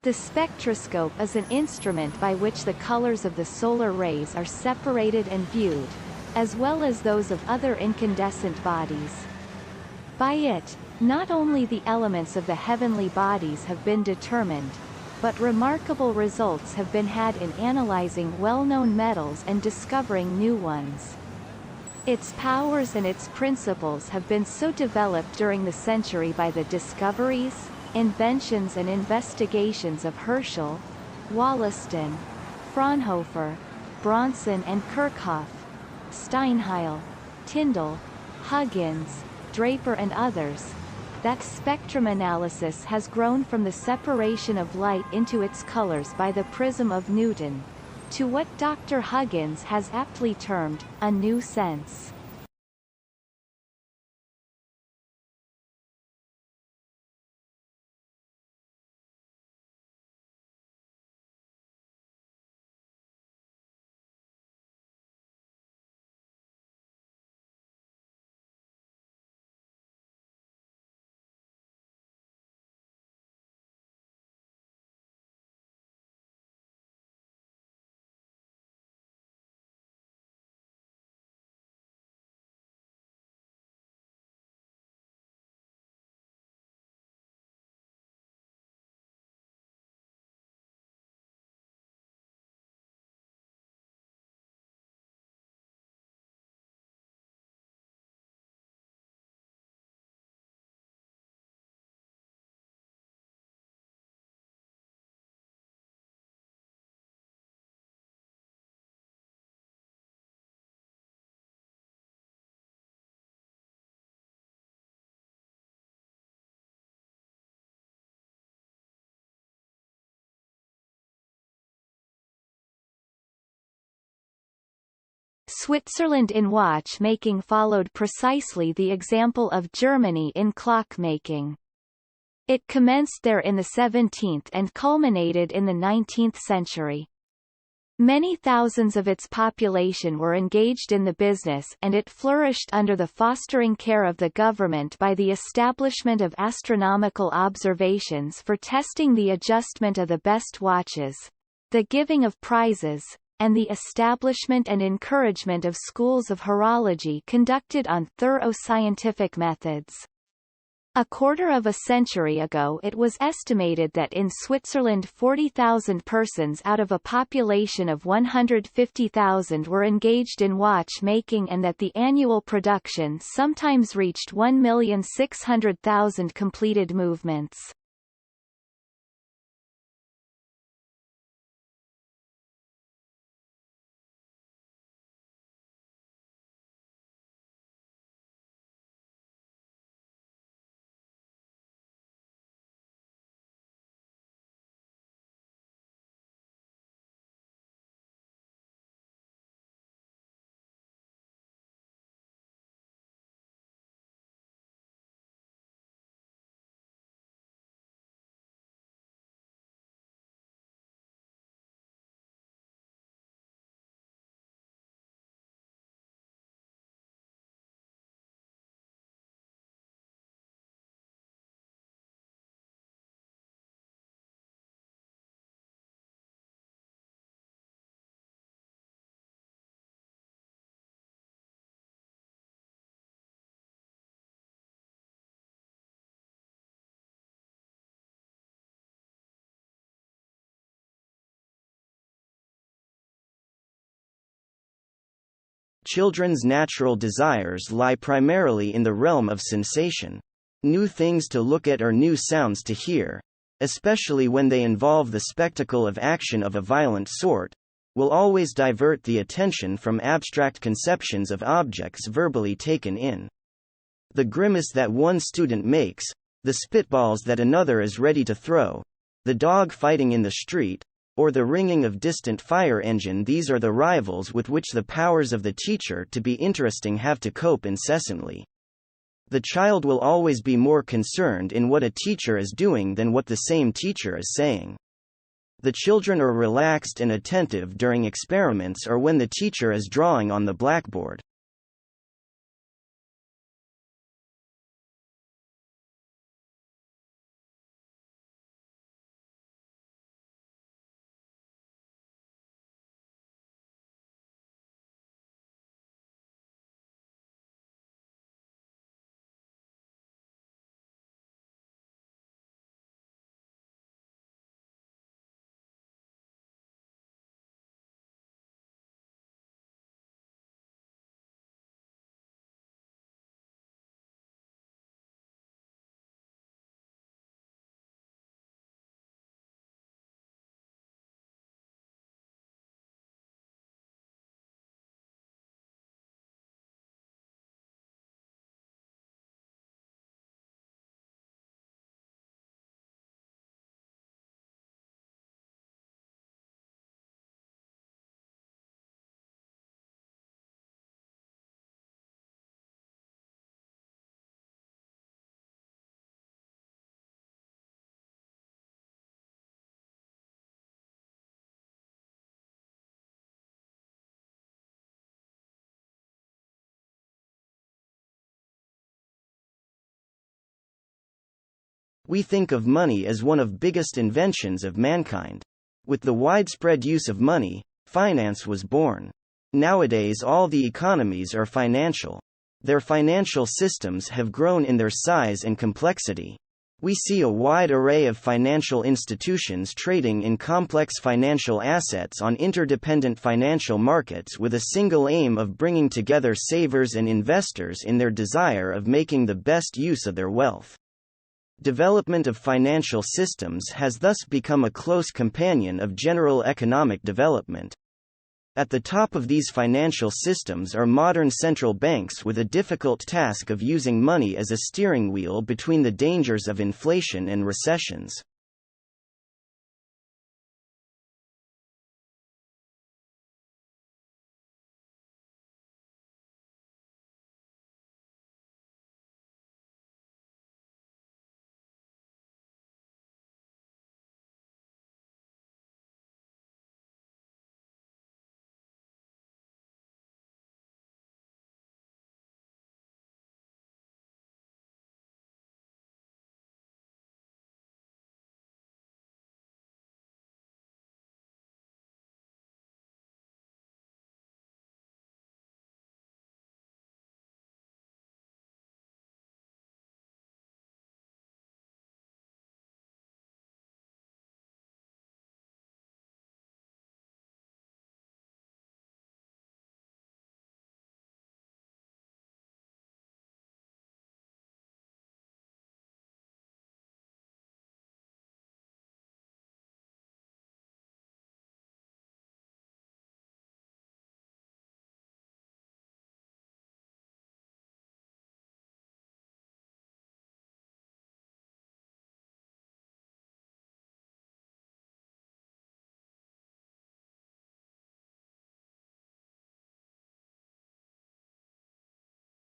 The spectroscope is an instrument by which the colors of the solar rays are separated and viewed, as well as those of other incandescent bodies. By it, not only the elements of the heavenly bodies have been determined, but remarkable results have been had in analyzing well-known metals and discovering new ones. Its powers and its principles have been so developed during the century by the discoveries, inventions and investigations of Herschel, Wollaston, Fraunhofer, Bronson and Kirchhoff, Steinheil, Tyndall, Huggins, Draper and others, that spectrum analysis has grown from the separation of light into its colors by the prism of Newton, to what Dr. Huggins has aptly termed, a new sense. Switzerland in watchmaking followed precisely the example of Germany in clockmaking. It commenced there in the 17th and culminated in the 19th century. Many thousands of its population were engaged in the business and it flourished under the fostering care of the government by the establishment of astronomical observations for testing the adjustment of the best watches, the giving of prizes, and the establishment and encouragement of schools of horology conducted on thorough scientific methods. A quarter of a century ago it was estimated that in Switzerland 40,000 persons out of a population of 150,000 were engaged in watchmaking and that the annual production sometimes reached 1,600,000 completed movements. Children's natural desires lie primarily in the realm of sensation. New things to look at or new sounds to hear, especially when they involve the spectacle of action of a violent sort, will always divert the attention from abstract conceptions of objects verbally taken in. The grimace that one student makes, the spitballs that another is ready to throw, the dog fighting in the street, or the ringing of distant fire engine, these are the rivals with which the powers of the teacher to be interesting have to cope incessantly. The child will always be more concerned in what a teacher is doing than what the same teacher is saying. The children are relaxed and attentive during experiments or when the teacher is drawing on the blackboard. We think of money as one of the biggest inventions of mankind. With the widespread use of money, finance was born. Nowadays all the economies are financial. Their financial systems have grown in their size and complexity. We see a wide array of financial institutions trading in complex financial assets on interdependent financial markets with a single aim of bringing together savers and investors in their desire of making the best use of their wealth. Development of financial systems has thus become a close companion of general economic development. At the top of these financial systems are modern central banks with a difficult task of using money as a steering wheel between the dangers of inflation and recessions.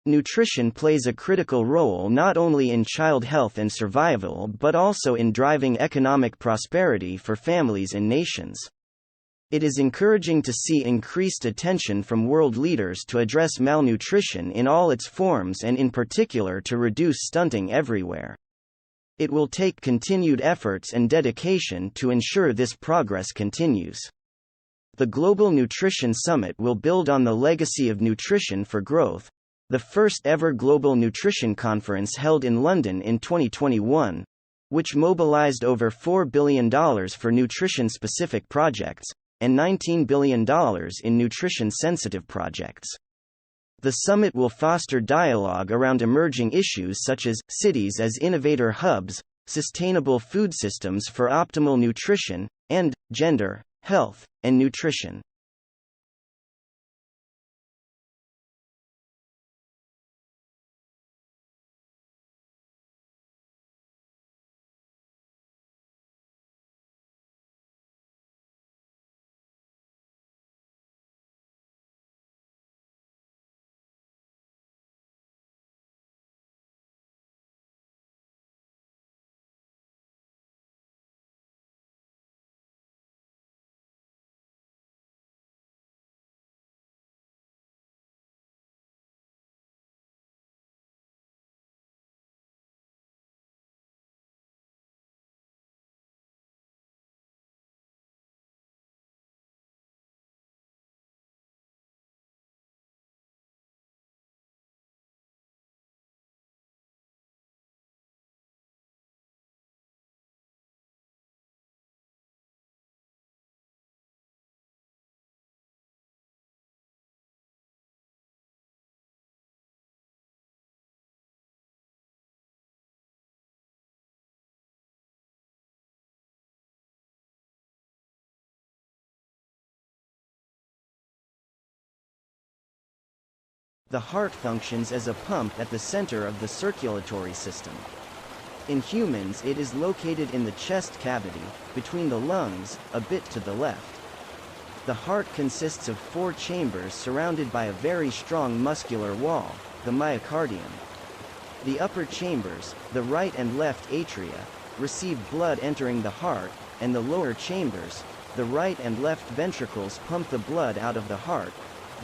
Nutrition plays a critical role not only in child health and survival but also in driving economic prosperity for families and nations. It is encouraging to see increased attention from world leaders to address malnutrition in all its forms and in particular to reduce stunting everywhere. It will take continued efforts and dedication to ensure this progress continues. The Global Nutrition Summit will build on the legacy of Nutrition for Growth, the first ever global nutrition conference held in London in 2021, which mobilized over $4 billion for nutrition-specific projects, and $19 billion in nutrition-sensitive projects. The summit will foster dialogue around emerging issues such as cities as innovator hubs, sustainable food systems for optimal nutrition, and gender, health, and nutrition. The heart functions as a pump at the center of the circulatory system. In humans, it is located in the chest cavity, between the lungs, a bit to the left. The heart consists of 4 chambers surrounded by a very strong muscular wall, the myocardium. The upper chambers, the right and left atria, receive blood entering the heart, and the lower chambers, the right and left ventricles, pump the blood out of the heart,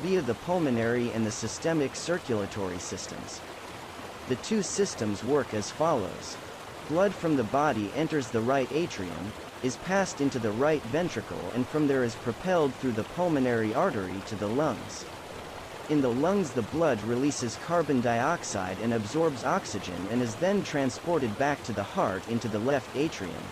via the pulmonary and the systemic circulatory systems. The two systems work as follows. Blood from the body enters the right atrium, is passed into the right ventricle and from there is propelled through the pulmonary artery to the lungs. In the lungs the blood releases carbon dioxide and absorbs oxygen and is then transported back to the heart into the left atrium.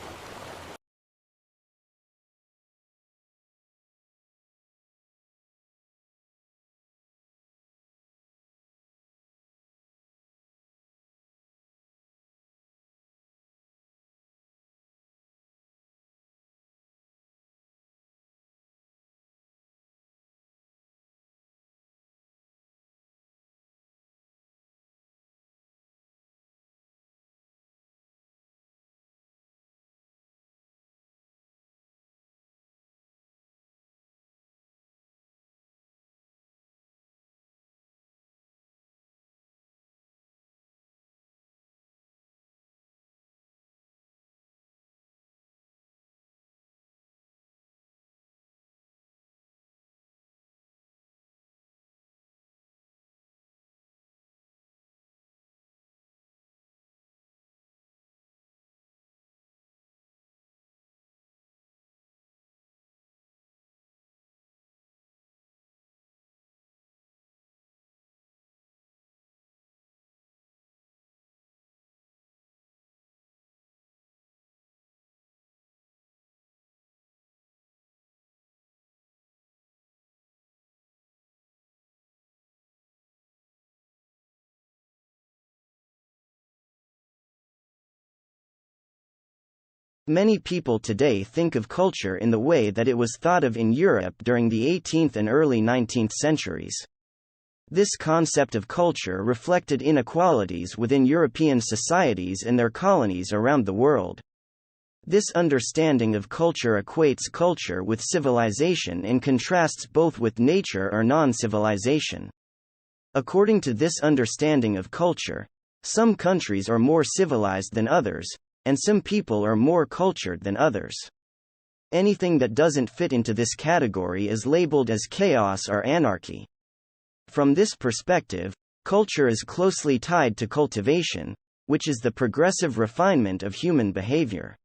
Many people today think of culture in the way that it was thought of in Europe during the 18th and early 19th centuries. This concept of culture reflected inequalities within European societies and their colonies around the world. This understanding of culture equates culture with civilization and contrasts both with nature or non-civilization. According to this understanding of culture, some countries are more civilized than others, and some people are more cultured than others. Anything that doesn't fit into this category is labeled as chaos or anarchy. From this perspective, culture is closely tied to cultivation, which is the progressive refinement of human behavior.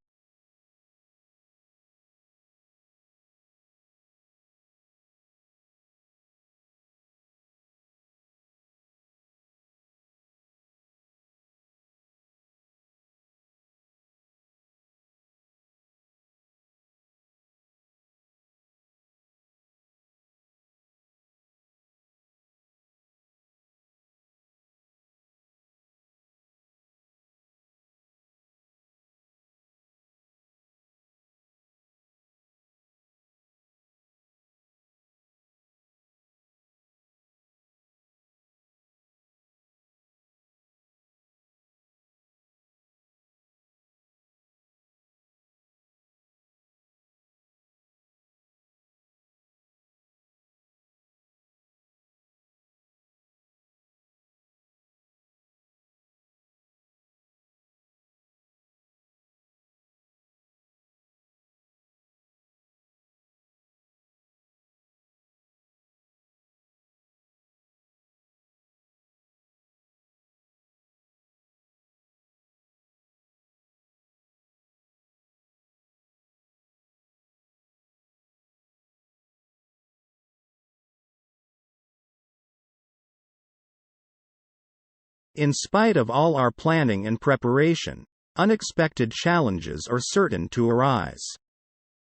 In spite of all our planning and preparation, unexpected challenges are certain to arise.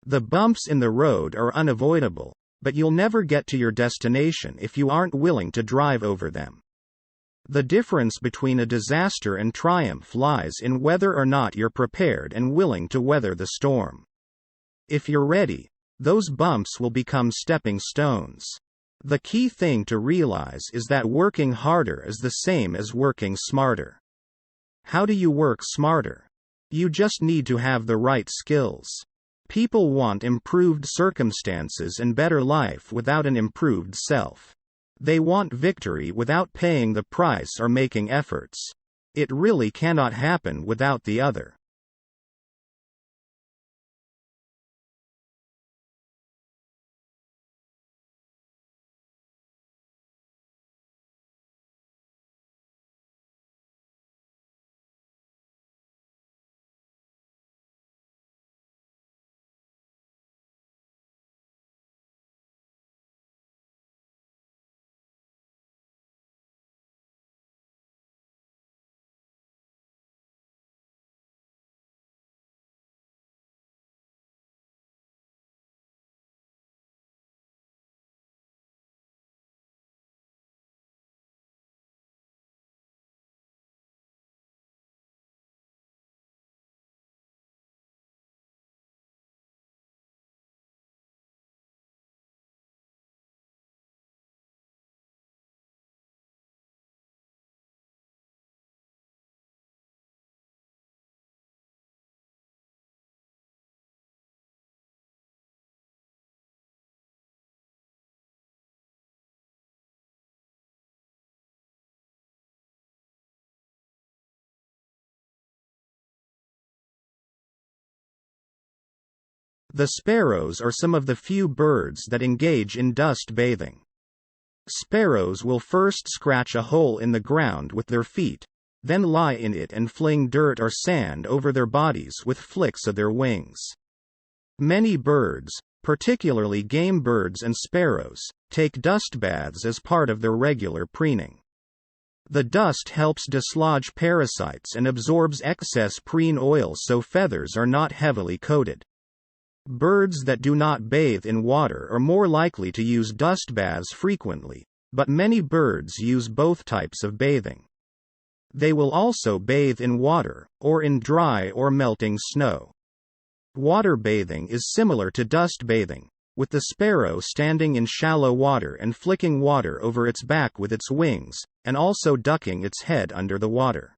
The bumps in the road are unavoidable, but you'll never get to your destination if you aren't willing to drive over them. The difference between a disaster and triumph lies in whether or not you're prepared and willing to weather the storm. If you're ready, those bumps will become stepping stones. The key thing to realize is that working harder is the same as working smarter. How do you work smarter? You just need to have the right skills. People want improved circumstances and better life without an improved self. They want victory without paying the price or making efforts. It really cannot happen without the other. The sparrows are some of the few birds that engage in dust bathing. Sparrows will first scratch a hole in the ground with their feet, then lie in it and fling dirt or sand over their bodies with flicks of their wings. Many birds, particularly game birds and sparrows, take dust baths as part of their regular preening. The dust helps dislodge parasites and absorbs excess preen oil so feathers are not heavily coated. Birds that do not bathe in water are more likely to use dust baths frequently, but many birds use both types of bathing. They will also bathe in water, or in dry or melting snow. Water bathing is similar to dust bathing, with the sparrow standing in shallow water and flicking water over its back with its wings, and also ducking its head under the water.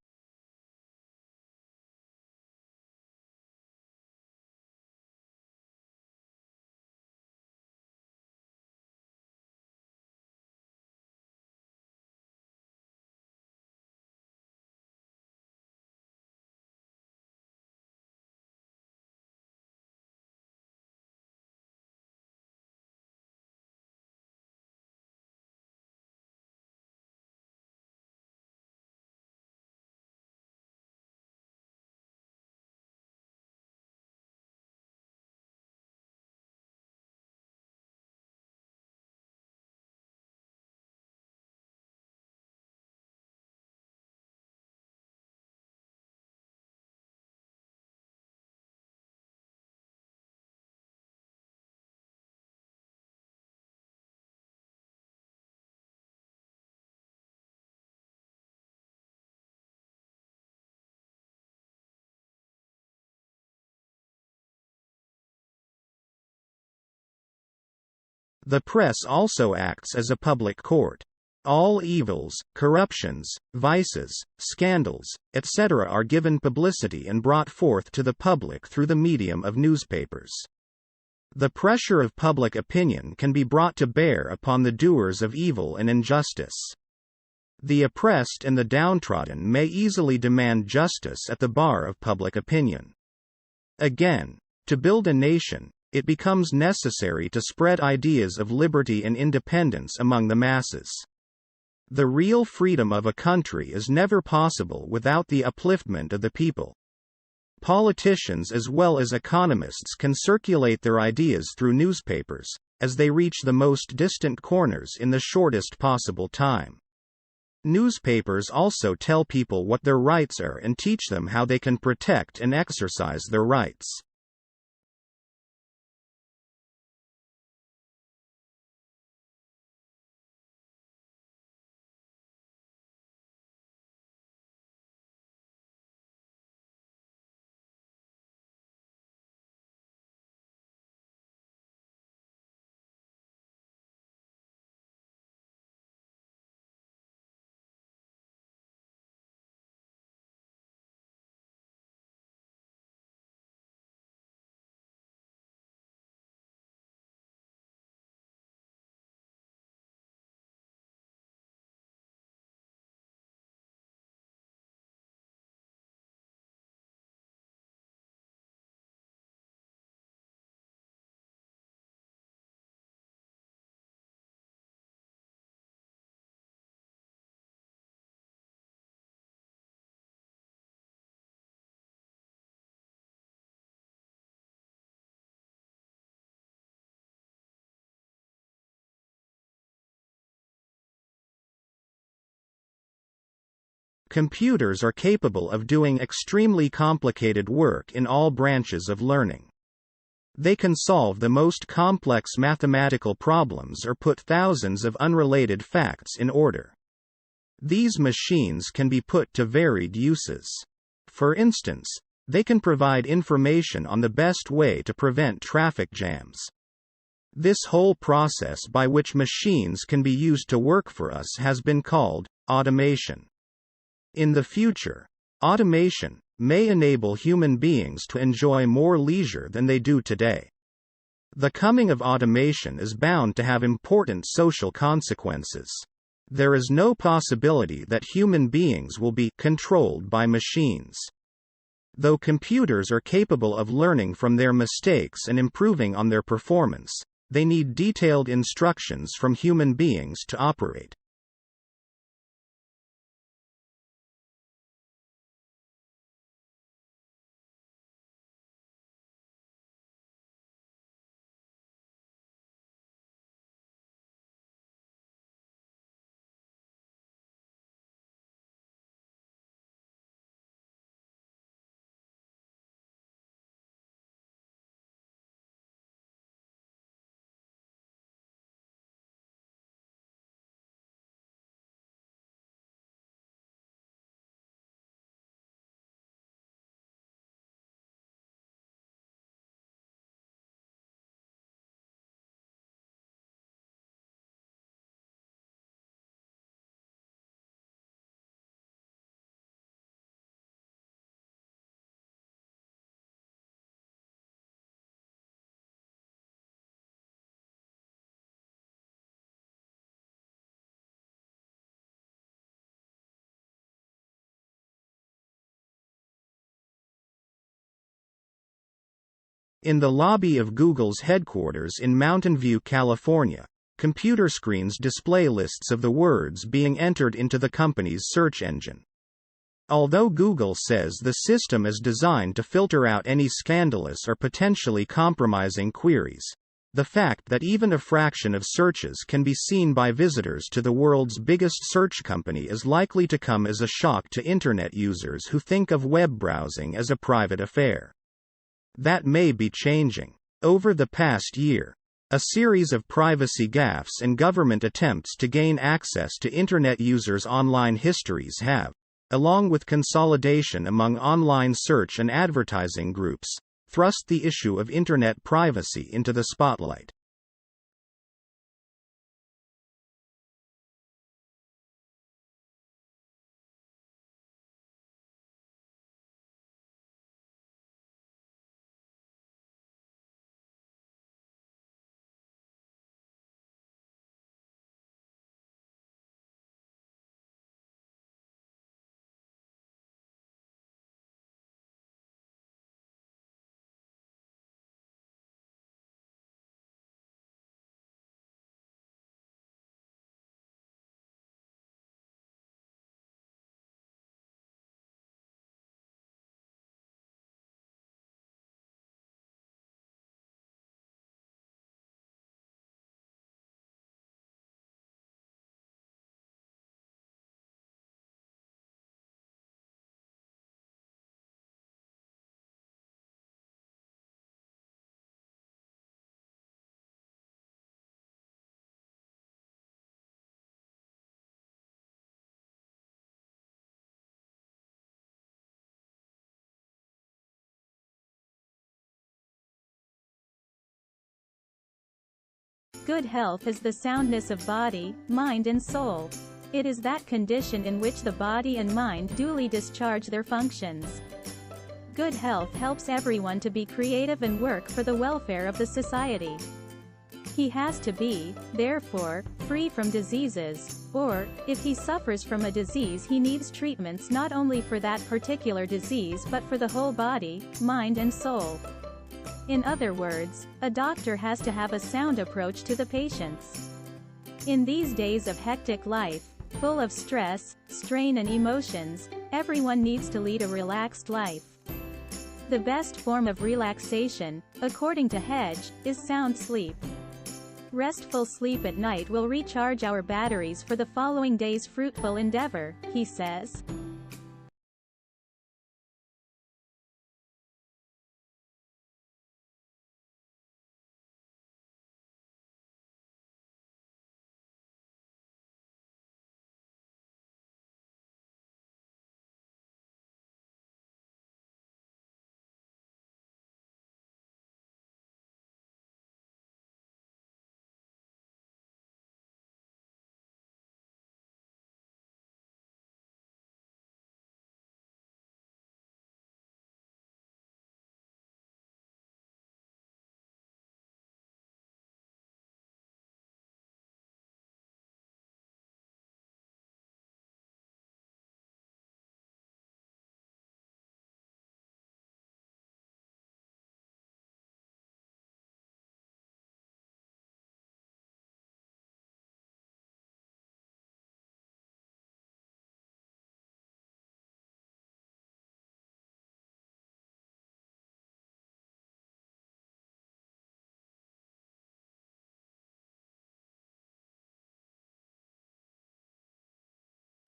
The press also acts as a public court. All evils, corruptions, vices, scandals, etc. are given publicity and brought forth to the public through the medium of newspapers. The pressure of public opinion can be brought to bear upon the doers of evil and injustice. The oppressed and the downtrodden may easily demand justice at the bar of public opinion. Again, to build a nation, it becomes necessary to spread ideas of liberty and independence among the masses. The real freedom of a country is never possible without the upliftment of the people. Politicians as well as economists can circulate their ideas through newspapers, as they reach the most distant corners in the shortest possible time. Newspapers also tell people what their rights are and teach them how they can protect and exercise their rights. Computers are capable of doing extremely complicated work in all branches of learning. They can solve the most complex mathematical problems or put thousands of unrelated facts in order. These machines can be put to varied uses. For instance, they can provide information on the best way to prevent traffic jams. This whole process by which machines can be used to work for us has been called automation. In the future, automation may enable human beings to enjoy more leisure than they do today. The coming of automation is bound to have important social consequences. There is no possibility that human beings will be controlled by machines. Though computers are capable of learning from their mistakes and improving on their performance, they need detailed instructions from human beings to operate. In the lobby of Google's headquarters in Mountain View, California, computer screens display lists of the words being entered into the company's search engine. Although Google says the system is designed to filter out any scandalous or potentially compromising queries, the fact that even a fraction of searches can be seen by visitors to the world's biggest search company is likely to come as a shock to Internet users who think of web browsing as a private affair. That may be changing. Over the past year, a series of privacy gaffes and government attempts to gain access to Internet users' online histories have, along with consolidation among online search and advertising groups, thrust the issue of Internet privacy into the spotlight. Good health is the soundness of body, mind and soul. It is that condition in which the body and mind duly discharge their functions. Good health helps everyone to be creative and work for the welfare of the society. He has to be, therefore, free from diseases, or, if he suffers from a disease, he needs treatments not only for that particular disease but for the whole body, mind and soul. In other words, a doctor has to have a sound approach to the patients. In these days of hectic life, full of stress, strain and emotions, everyone needs to lead a relaxed life. The best form of relaxation, according to Hedge, is sound sleep. Restful sleep at night will recharge our batteries for the following day's fruitful endeavor, he says.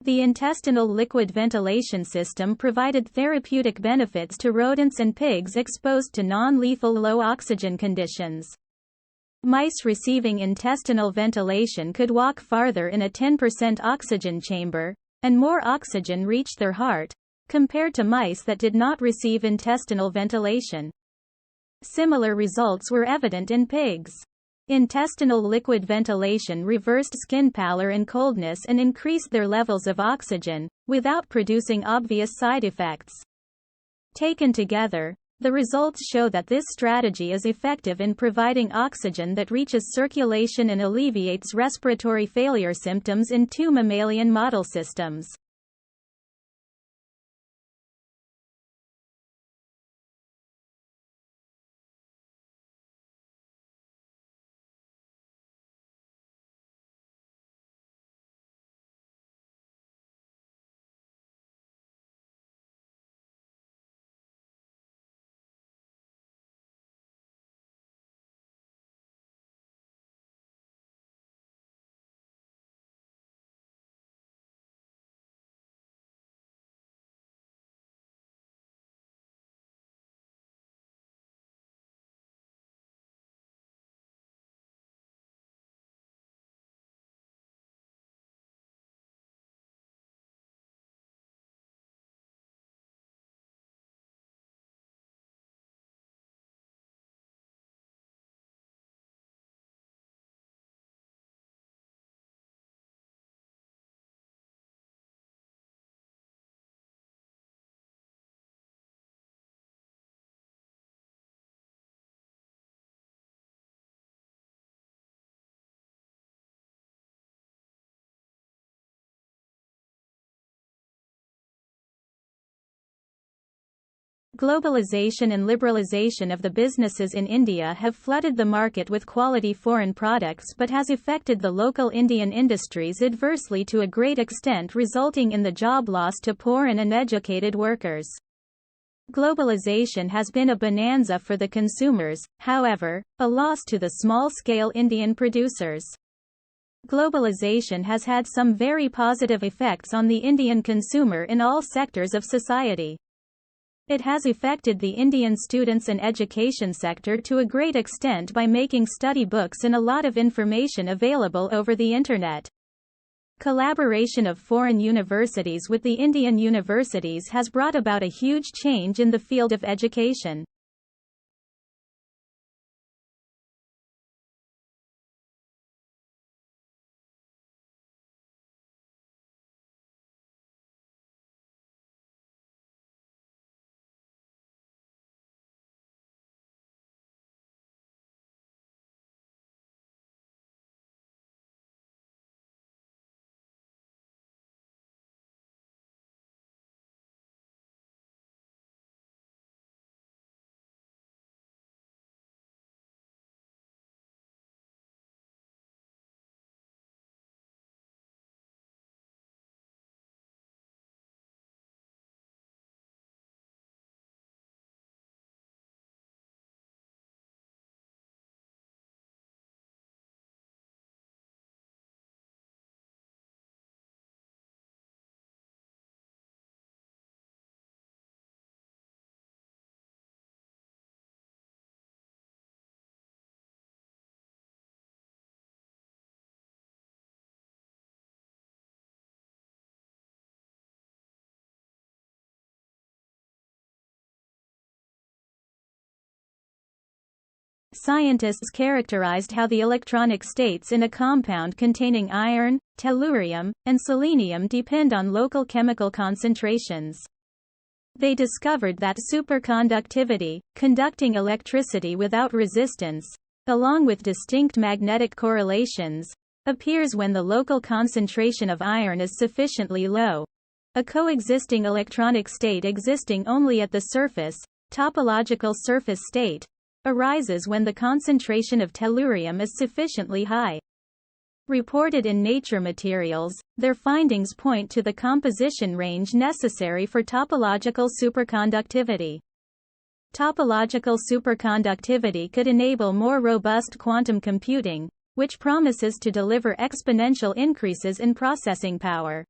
The intestinal liquid ventilation system provided therapeutic benefits to rodents and pigs exposed to non-lethal low oxygen conditions. Mice receiving intestinal ventilation could walk farther in a 10% oxygen chamber, and more oxygen reached their heart, compared to mice that did not receive intestinal ventilation. Similar results were evident in pigs. Intestinal liquid ventilation reversed skin pallor and coldness and increased their levels of oxygen, without producing obvious side effects. Taken together, the results show that this strategy is effective in providing oxygen that reaches circulation and alleviates respiratory failure symptoms in 2 mammalian model systems. Globalization and liberalization of the businesses in India have flooded the market with quality foreign products but has affected the local Indian industries adversely to a great extent, resulting in the job loss to poor and uneducated workers. Globalization has been a bonanza for the consumers, however, a loss to the small-scale Indian producers. Globalization has had some very positive effects on the Indian consumer in all sectors of society. It has affected the Indian students and education sector to a great extent by making study books and a lot of information available over the Internet. Collaboration of foreign universities with the Indian universities has brought about a huge change in the field of education. Scientists characterized how the electronic states in a compound containing iron, tellurium, and selenium depend on local chemical concentrations. They discovered that superconductivity, conducting electricity without resistance, along with distinct magnetic correlations, appears when the local concentration of iron is sufficiently low. A coexisting electronic state existing only at the surface, topological surface state, arises when the concentration of tellurium is sufficiently high. Reported in Nature Materials, their findings point to the composition range necessary for topological superconductivity. Topological superconductivity could enable more robust quantum computing, which promises to deliver exponential increases in processing power.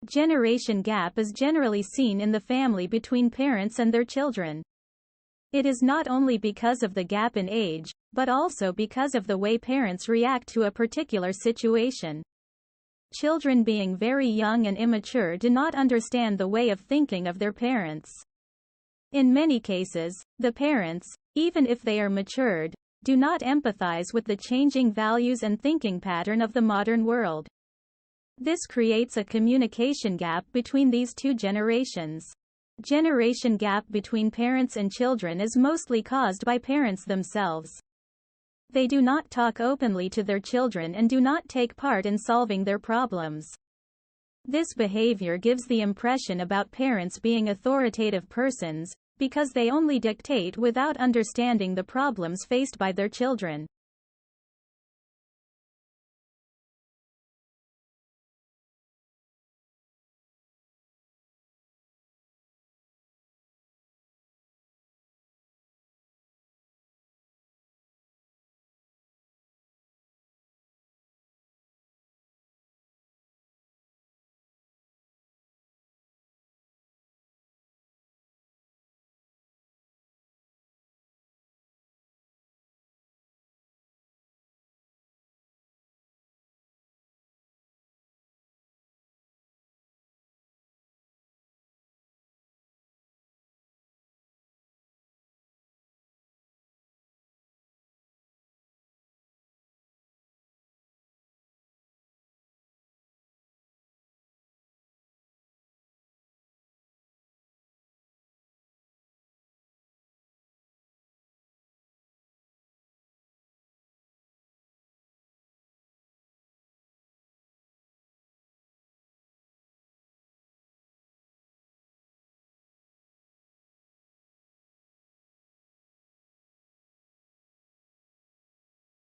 Generation gap is generally seen in the family between parents and their children. It is not only because of the gap in age, but also because of the way parents react to a particular situation. Children being very young and immature do not understand the way of thinking of their parents. In many cases, the parents, even if they are matured, do not empathize with the changing values and thinking pattern of the modern world. This creates a communication gap between these two generations. Generation gap between parents and children is mostly caused by parents themselves. They do not talk openly to their children and do not take part in solving their problems. This behavior gives the impression about parents being authoritative persons, because they only dictate without understanding the problems faced by their children.